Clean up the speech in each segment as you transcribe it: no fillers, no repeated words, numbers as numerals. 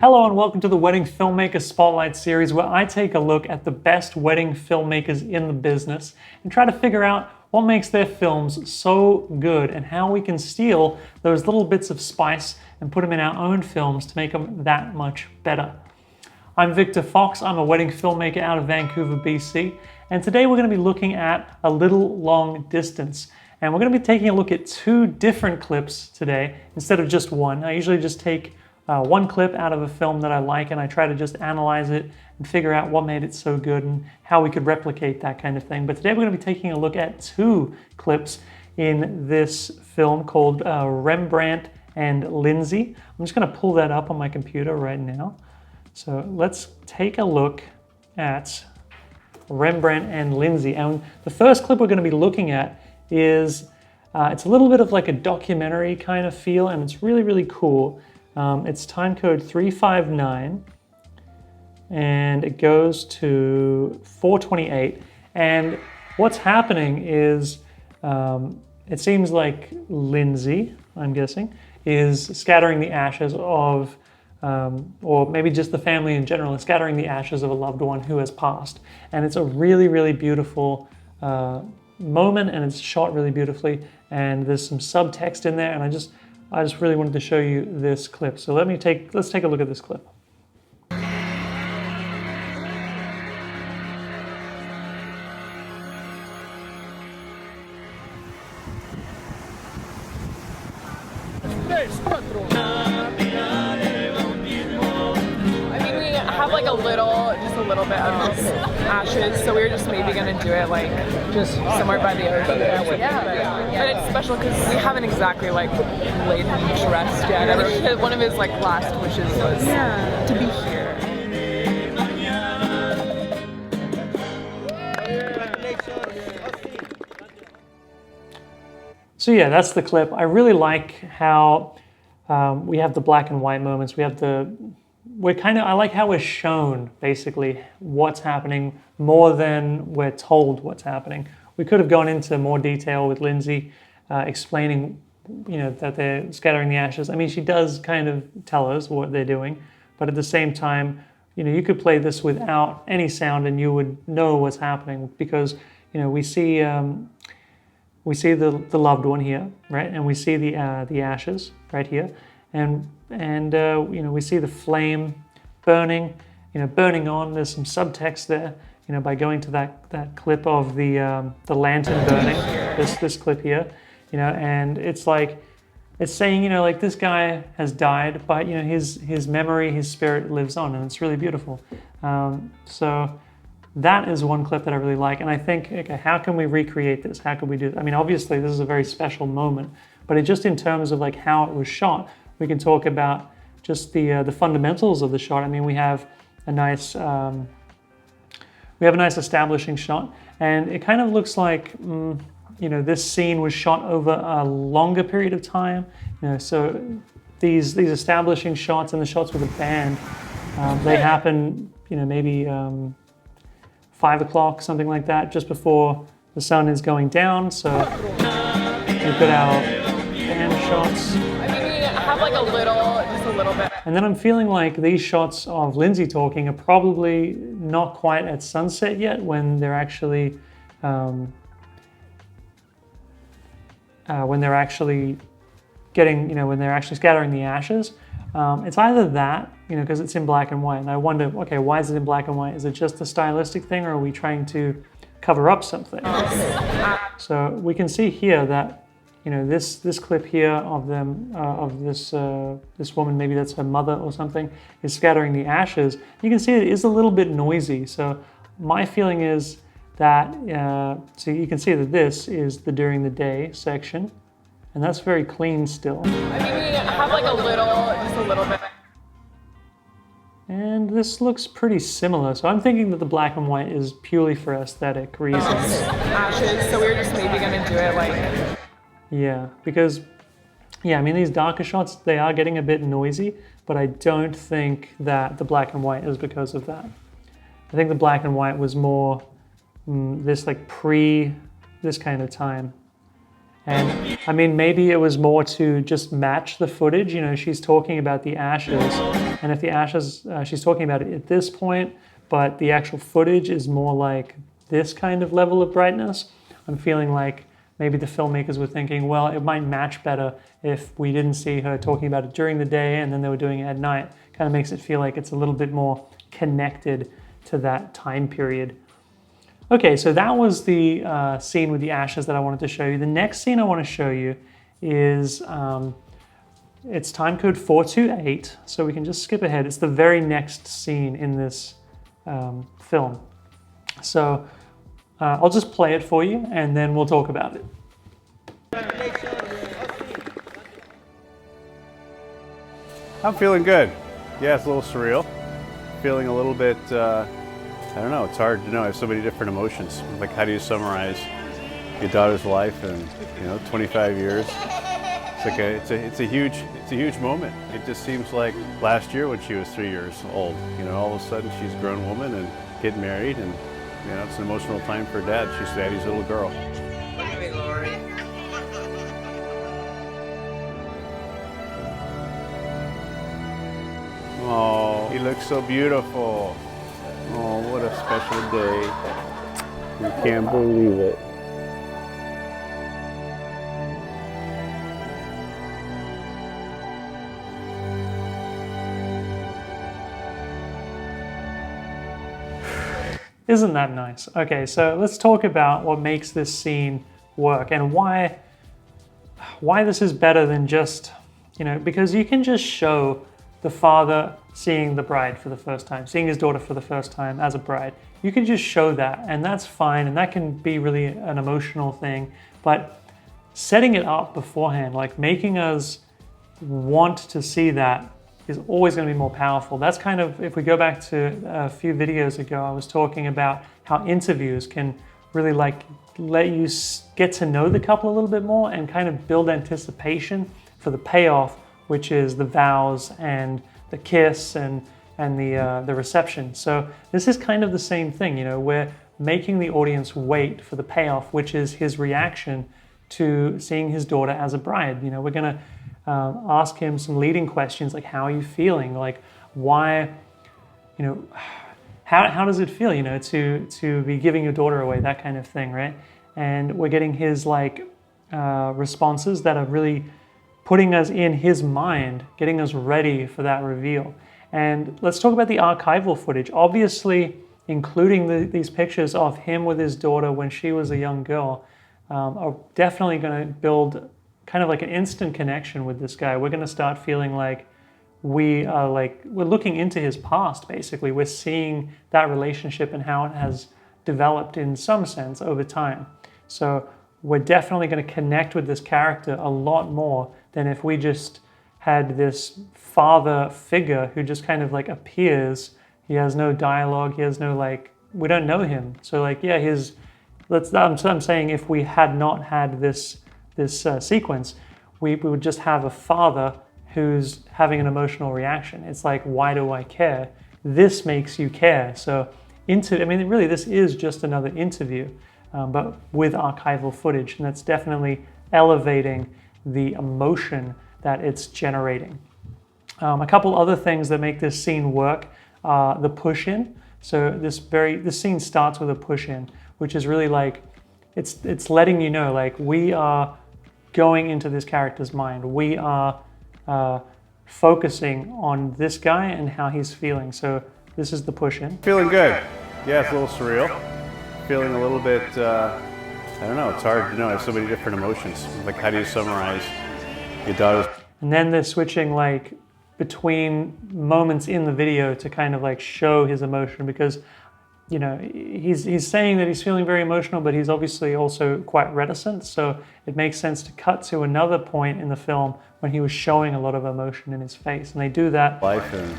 Hello and welcome to the Wedding Filmmaker Spotlight series, where I take a look at the best wedding filmmakers in the business and try to figure out what makes their films so good and how we can steal those little bits of spice and put them in our own films to make them that much better. I'm Victor Fox. I'm a wedding filmmaker out of Vancouver, BC, and today we're going to be looking at A Little Long Distance. And we're going to be taking a look at two different clips today instead of just one. I usually just take one clip out of a film that I like and I try to just analyze it and figure out what made it so good and how we could replicate that kind of thing. But today we're going to be taking a look at two clips in this film called Rembrandt and Lindsay. I'm just going to pull that up on my computer right now. So let's take a look at Rembrandt and Lindsay. And the first clip we're going to be looking at is, it's a little bit of like a documentary kind of feel, and it's really, really cool. It's time code 359, and it goes to 428. And what's happening is, it seems like Lindsay, I'm guessing, is scattering the ashes of, or maybe just the family in general, is scattering the ashes of a loved one who has passed. And it's a really, really beautiful moment, and it's shot really beautifully. And there's some subtext in there, and I just really wanted to show you this clip. So let's take a look at this clip. We have like just a little bit of ashes, so we were just maybe gonna do it like just somewhere by the ocean. But it's special because we haven't exactly like laid him to rest yet. I think one of his like last wishes was to be here. So yeah, that's the clip. I really like how we have the black and white moments. I like how we're shown basically what's happening more than we're told what's happening. We could have gone into more detail with Lindsay explaining, that they're scattering the ashes. I mean, she does kind of tell us what they're doing, but at the same time, you could play this without any sound and you would know what's happening because, we see the loved one here, right? And we see the ashes right here. And we see the flame burning, burning on. There's some subtext there, by going to that clip of the lantern burning, this clip here, and it's like, it's saying, like this guy has died, but his memory, his spirit lives on, and it's really beautiful. So that is one clip that I really like, and I think, okay, how can we recreate this? How can we do it? I mean, obviously this is a very special moment, but just in terms of like how it was shot, we can talk about just the fundamentals of the shot. I mean, we have a nice establishing shot, and it kind of looks like this scene was shot over a longer period of time. So these establishing shots and the shots with the band, they happen maybe 5 o'clock, something like that, just before the sun is going down. So we've got our band shots. Like just a little bit. And then I'm feeling like these shots of Lindsay talking are probably not quite at sunset yet when they're actually scattering the ashes. It's either that, because it's in black and white, and I wonder, okay, why is it in black and white? Is it just a stylistic thing, or are we trying to cover up something? So we can see here that this clip here of them, of this woman, maybe that's her mother or something, is scattering the ashes. You can see it is a little bit noisy. So my feeling is that, so you can see that this is the during the day section, and that's very clean still. We have like just a little bit. And this looks pretty similar. So I'm thinking that the black and white is purely for aesthetic reasons. Ashes, so we were just maybe gonna do it like... Yeah, because, I mean, these darker shots, they are getting a bit noisy, but I don't think that the black and white is because of that. I think the black and white was more this kind of time. And I mean, maybe it was more to just match the footage. You know, she's talking about the ashes, and if the ashes, she's talking about it at this point, but the actual footage is more like this kind of level of brightness. I'm feeling like maybe the filmmakers were thinking, well, it might match better if we didn't see her talking about it during the day and then they were doing it at night. Kind of makes it feel like it's a little bit more connected to that time period. Okay, so that was the scene with the ashes that I wanted to show you. The next scene I want to show you is, it's time code 428, so we can just skip ahead. It's the very next scene in this film. So I'll just play it for you and then we'll talk about it. I'm feeling good. Yeah, it's a little surreal. Feeling a little bit, I don't know, it's hard to know. I have so many different emotions. Like, how do you summarize your daughter's life in, 25 years? It's like it's a huge moment. It just seems like last year when she was 3 years old. All of a sudden she's a grown woman and getting married, and it's an emotional time for Dad. She's Daddy's little girl. Hey, Lori. Oh, he looks so beautiful. Oh, what a special day. You can't believe it. Isn't that nice? Okay, so let's talk about what makes this scene work and why this is better than just, because you can just show the father seeing the bride for the first time, seeing his daughter for the first time as a bride. You can just show that, and that's fine, and that can be really an emotional thing, but setting it up beforehand, like making us want to see that, is always going to be more powerful. That's kind of, if we go back to a few videos ago, I was talking about how interviews can really let you get to know the couple a little bit more and kind of build anticipation for the payoff, which is the vows and the kiss and the reception. So this is kind of the same thing, we're making the audience wait for the payoff, which is his reaction to seeing his daughter as a bride. We're gonna ask him some leading questions like, how are you feeling? Like, why, how does it feel, to be giving your daughter away, that kind of thing, right? And we're getting his responses that are really putting us in his mind, getting us ready for that reveal. And let's talk about the archival footage. Obviously, including these pictures of him with his daughter when she was a young girl are definitely going to build kind of like an instant connection with this guy. We're going to start feeling like we're looking into his past, basically. We're seeing that relationship and how it has developed in some sense over time. So we're definitely going to connect with this character a lot more than if we just had this father figure who just kind of appears. He has no dialogue. He has no we don't know him. So I'm saying if we had not had this sequence, we would just have a father who's having an emotional reaction. It's like, why do I care? This makes you care. So really this is just another interview, but with archival footage, and that's definitely elevating the emotion that it's generating. A couple other things that make this scene work are the push-in. So this scene starts with a push-in, which is really it's letting you know, we are going into this character's mind. We are focusing on this guy and how he's feeling. So this is the push-in. Feeling good. Yeah, it's a little surreal. Feeling a little bit, I don't know, it's hard to know. I have so many different emotions. Like, how do you summarize your daughter's... And then they're switching between moments in the video to kind of show his emotion, because he's saying that he's feeling very emotional, but he's obviously also quite reticent. So it makes sense to cut to another point in the film when he was showing a lot of emotion in his face, and they do that. Life in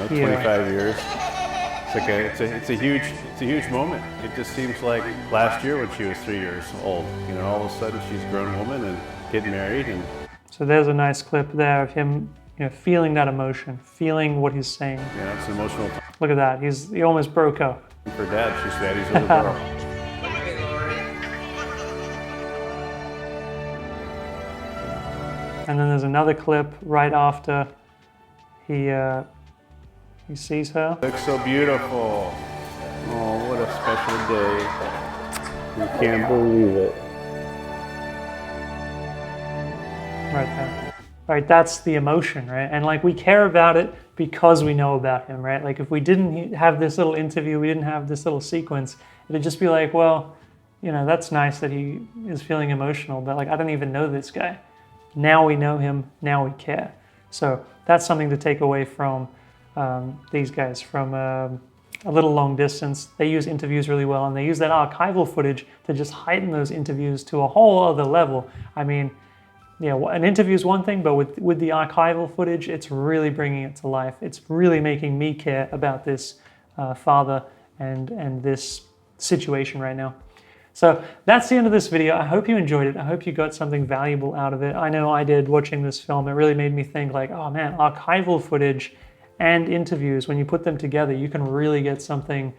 25 years. It's a huge moment. It just seems like last year when she was 3 years old. All of a sudden she's a grown woman and getting married. And so there's a nice clip there of him, feeling that emotion, feeling what he's saying. It's an emotional time. Look at that. He almost broke up. For Dad, she's Daddy's little girl. Hey, Lori. And then there's another clip right after he sees her. Looks so beautiful. Oh, what a special day. You can't believe it. Right there. Right, that's the emotion, right? And like we care about it because we know about him, right? Like if we didn't have this little interview, we didn't have this little sequence, it'd just be like, well, you know, that's nice that he is feeling emotional, but like I don't even know this guy. Now we know him, now we care. So that's something to take away from these guys from A Little Long Distance. They use interviews really well, and they use that archival footage to just heighten those interviews to a whole other level. I mean, yeah, an interview is one thing, but with the archival footage, it's really bringing it to life. It's really making me care about this father and this situation right now. So that's the end of this video. I hope you enjoyed it. I hope you got something valuable out of it. I know I did watching this film. It really made me think like, oh man, archival footage and interviews, when you put them together, you can really get something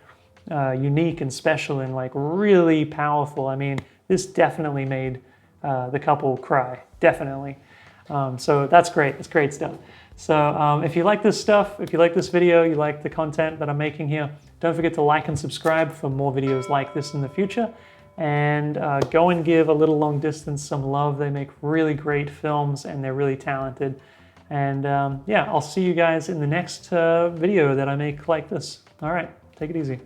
unique and special and like really powerful. I mean, this definitely made the couple cry, definitely. So that's great. It's great stuff. So if you like this stuff, if you like this video, you like the content that I'm making here, don't forget to like and subscribe for more videos like this in the future. And go and give A Little Long Distance some love. They make really great films and they're really talented. And yeah, I'll see you guys in the next video that I make like this. All right, take it easy.